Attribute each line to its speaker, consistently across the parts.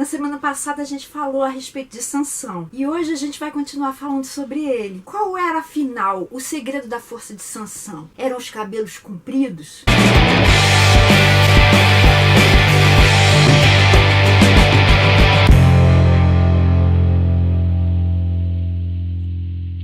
Speaker 1: semana passada a gente falou a respeito de Sansão e hoje a gente vai continuar falando sobre ele. Qual era, afinal, o segredo da força de Sansão? Eram os cabelos compridos?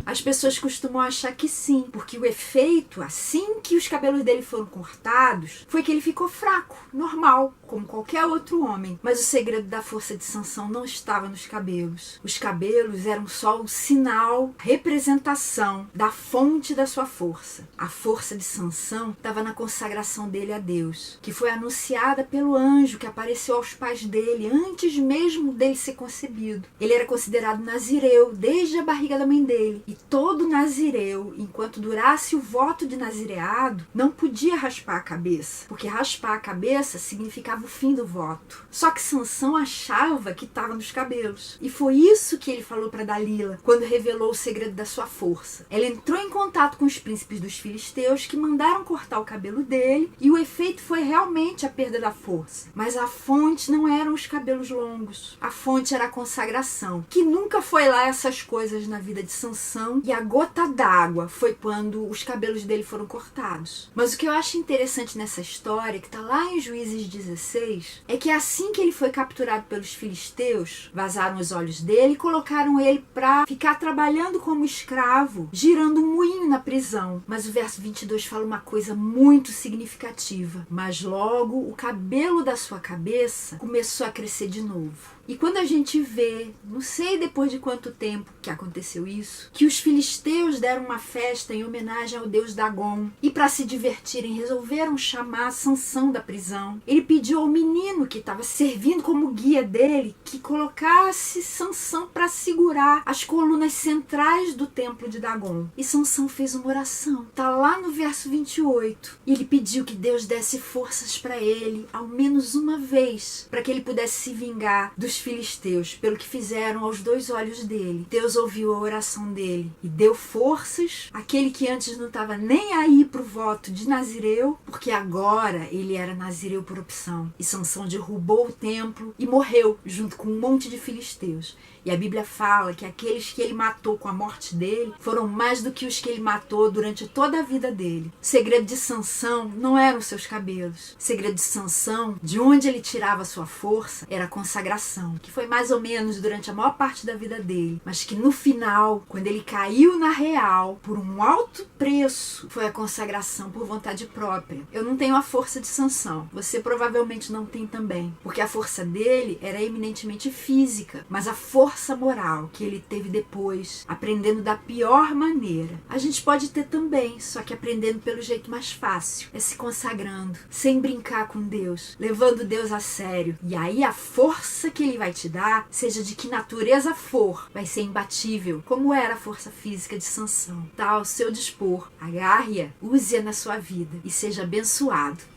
Speaker 1: As pessoas costumam achar que sim, porque o efeito, assim que os cabelos dele foram cortados, foi que ele ficou fraco, normal, como qualquer outro homem. Mas o segredo da força de Sansão não estava nos cabelos. Os cabelos eram só o sinal, representação da fonte da sua força. A força de Sansão estava na consagração dele a Deus, que foi anunciada pelo anjo que apareceu aos pais dele antes mesmo dele ser concebido. Ele era considerado nazireu desde a barriga da mãe dele. E todo nazireu, enquanto durasse o voto de nazireado, não podia raspar a cabeça, porque raspar a cabeça significava o fim do voto. Só que Sansão achava que estava nos cabelos. E foi isso que ele falou para Dalila, quando revelou o segredo da sua força. Ela entrou em contato com os príncipes dos filisteus, que mandaram cortar o cabelo dele, e o efeito foi realmente a perda da força. Mas a fonte não eram os cabelos longos. A fonte era a consagração, que nunca foi lá essas coisas na vida de Sansão. E a gota d'água foi quando os cabelos dele foram cortados. Mas o que eu acho interessante nessa história, que está lá em Juízes 16, é que assim que ele foi capturado pelos filisteus, vazaram os olhos dele e colocaram ele para ficar trabalhando como escravo, girando um moinho na prisão. Mas o verso 22 fala uma coisa muito significativa. Mas logo o cabelo da sua cabeça começou a crescer de novo. E quando a gente vê, não sei depois de quanto tempo que aconteceu isso, que os filisteus deram uma festa em homenagem ao deus Dagon, e para se divertirem resolveram chamar Sansão da prisão. Ele pediu ao menino que estava servindo como guia dele que colocasse Sansão para segurar as colunas centrais do templo de Dagon. E Sansão fez uma oração. Está lá no verso 28. E ele pediu que Deus desse forças para ele, ao menos uma vez, para que ele pudesse se vingar dos filisteus pelo que fizeram aos dois olhos dele. Deus ouviu a oração dele e deu forças àquele que antes não estava nem aí pro voto de nazireu, porque agora ele era nazireu por opção. E Sansão derrubou o templo e morreu junto com um monte de filisteus. E a Bíblia fala que aqueles que ele matou com a morte dele foram mais do que os que ele matou durante toda a vida dele. O segredo de Sansão não eram seus cabelos. O segredo de Sansão, de onde ele tirava sua força, era a consagração, que foi mais ou menos durante a maior parte da vida dele, mas que no final, quando ele caiu na real, por um alto preço, foi a consagração por vontade própria. Eu não tenho a força de Sansão. Você provavelmente não tem também, porque a força dele era eminentemente física, mas a força moral que ele teve depois, aprendendo da pior maneira, a gente pode ter também, só que aprendendo pelo jeito mais fácil, é se consagrando, sem brincar com Deus, levando Deus a sério. E aí a força que ele vai te dar, seja de que natureza for, vai ser imbatível, como era a força física de Sansão. Tá ao seu dispor, agarre-a, use-a na sua vida e seja abençoado.